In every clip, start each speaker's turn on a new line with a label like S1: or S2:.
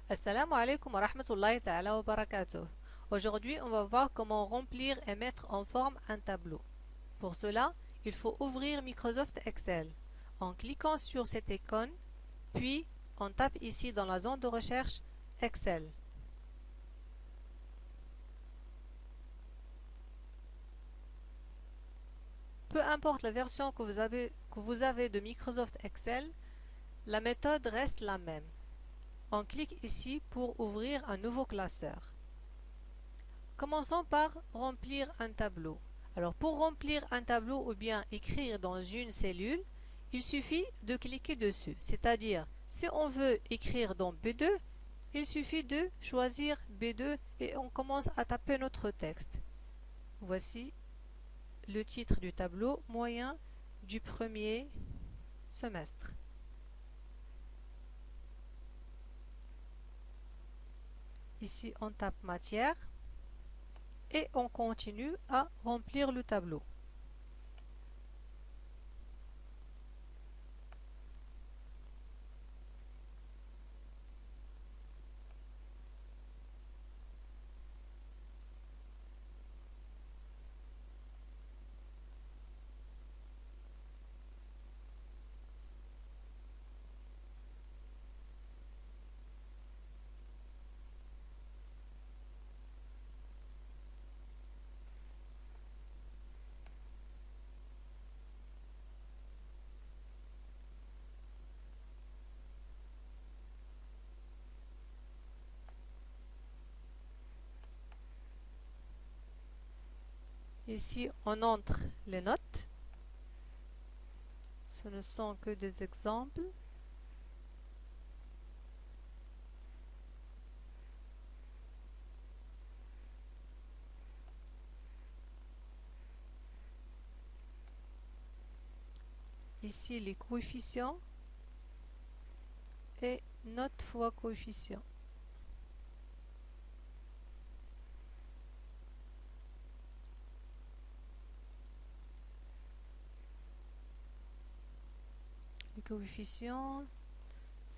S1: Assalamu alaikum wa rahmatullahi ta'ala wa barakatuh. Aujourd'hui, on va voir comment remplir et mettre en forme un tableau. Pour cela, il faut ouvrir Microsoft Excel en cliquant sur cette icône, puis on tape ici dans la zone de recherche Excel. Peu importe la version que vous avez de Microsoft Excel, la méthode reste la même. On clique ici pour ouvrir un nouveau classeur. Commençons par remplir un tableau. Alors pour remplir un tableau ou bien écrire dans une cellule, il suffit de cliquer dessus. C'est-à-dire, si on veut écrire dans B2, il suffit de choisir B2 et on commence à taper notre texte. Voici le titre du tableau moyen du premier semestre. Ici, on tape matière et on continue à remplir le tableau. Ici, on entre les notes. Ce ne sont que des exemples. Ici, les coefficients et note fois coefficient. Les coefficients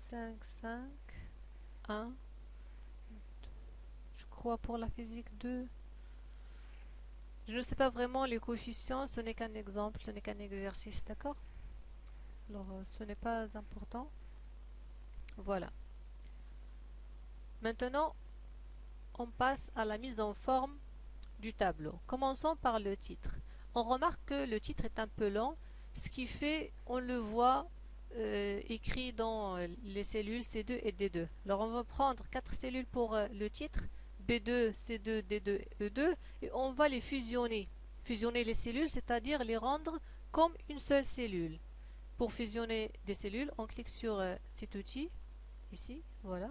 S1: 5, 5, 1. Je crois pour la physique 2. Je ne sais pas vraiment les coefficients, ce n'est qu'un exemple, ce n'est qu'un exercice, d'accord? Alors, ce n'est pas important. Voilà. Maintenant, on passe à la mise en forme du tableau. Commençons par le titre. On remarque que le titre est un peu long, ce qui fait, on le voit écrit dans les cellules C2 et D2. Alors on va prendre 4 cellules pour le titre, B2, C2, D2, E2, et on va les fusionner. Fusionner les cellules, c'est-à-dire les rendre comme une seule cellule. Pour fusionner des cellules, on clique sur cet outil, ici, voilà.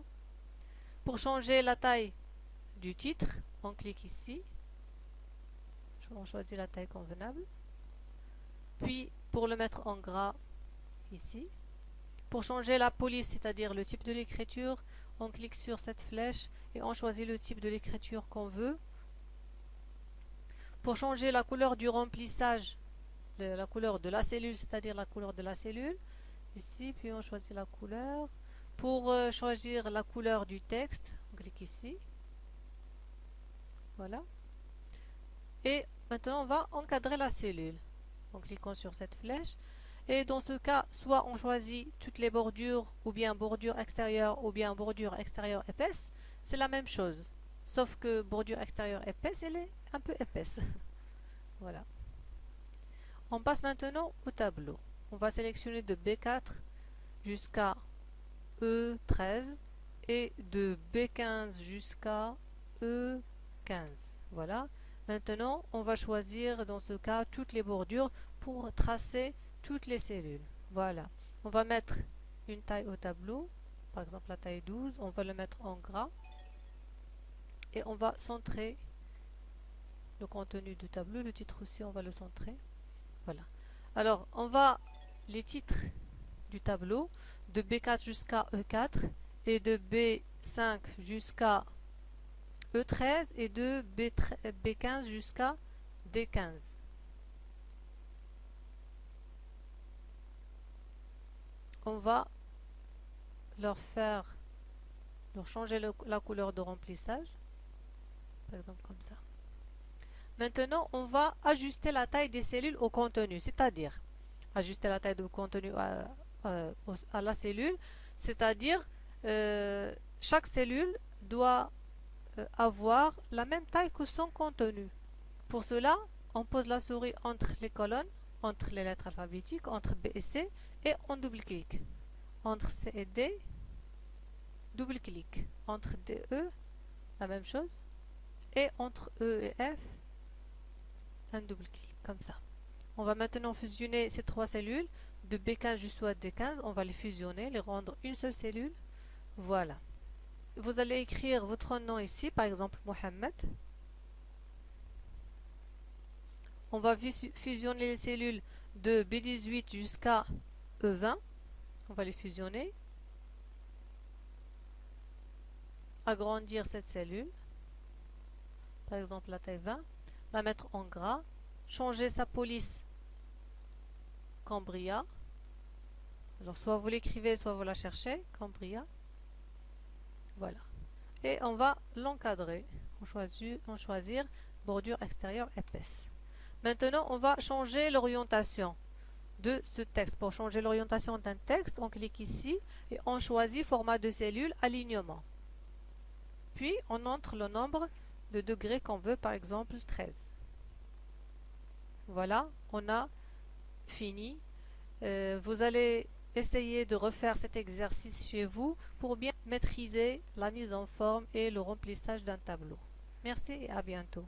S1: Pour changer la taille du titre, on clique ici. On choisit la taille convenable. Puis, pour le mettre en gras, ici. Pour changer la police, c'est-à-dire le type de l'écriture, on clique sur cette flèche et on choisit le type de l'écriture qu'on veut. Pour changer la couleur du remplissage, la couleur de la cellule, c'est-à-dire la couleur de la cellule, ici, puis on choisit la couleur. Pour choisir la couleur du texte, on clique ici. Voilà. Et maintenant, on va encadrer la cellule en cliquant sur cette flèche. Et dans ce cas, soit on choisit toutes les bordures, ou bien bordure extérieure, ou bien bordure extérieure épaisse. C'est la même chose. Sauf que bordure extérieure épaisse, elle est un peu épaisse. Voilà. On passe maintenant au tableau. On va sélectionner de B4 jusqu'à E13 et de B15 jusqu'à E15. Voilà. Maintenant, on va choisir dans ce cas toutes les bordures pour tracer toutes les cellules. Voilà. On va mettre une taille au tableau, par exemple la taille 12, on va le mettre en gras et on va centrer le contenu du tableau, le titre aussi on va le centrer. Voilà. Alors, on va les titres du tableau de B4 jusqu'à E4 et de B5 jusqu'à E13 et de B15 jusqu'à D15. On va leur faire Alors changer la couleur de remplissage, par exemple comme ça. Maintenant, on va ajuster la taille des cellules au contenu, c'est-à-dire ajuster la taille du contenu à la cellule, c'est-à-dire chaque cellule doit avoir la même taille que son contenu. Pour cela, on pose la souris entre les colonnes, entre les lettres alphabétiques, entre B et C, et on double-clique. Entre C et D, double-clic. Entre D et E, la même chose. Et entre E et F, un double-clic, comme ça. On va maintenant fusionner ces trois cellules, de B15 jusqu'à D15, on va les fusionner, les rendre une seule cellule. Voilà. Vous allez écrire votre nom ici, par exemple Mohamed. On va fusionner les cellules de B18 jusqu'à E20. On va les fusionner. Agrandir cette cellule. Par exemple la taille 20. La mettre en gras. Changer sa police Cambria. Alors soit vous l'écrivez, soit vous la cherchez. Cambria. Voilà. Et on va l'encadrer. On choisir bordure extérieure épaisse. Maintenant, on va changer l'orientation de ce texte. Pour changer l'orientation d'un texte, on clique ici et on choisit format de cellule, alignement. Puis, on entre le nombre de degrés qu'on veut, par exemple 13. Voilà, on a fini. Vous allez essayer de refaire cet exercice chez vous pour bien maîtriser la mise en forme et le remplissage d'un tableau. Merci et à bientôt.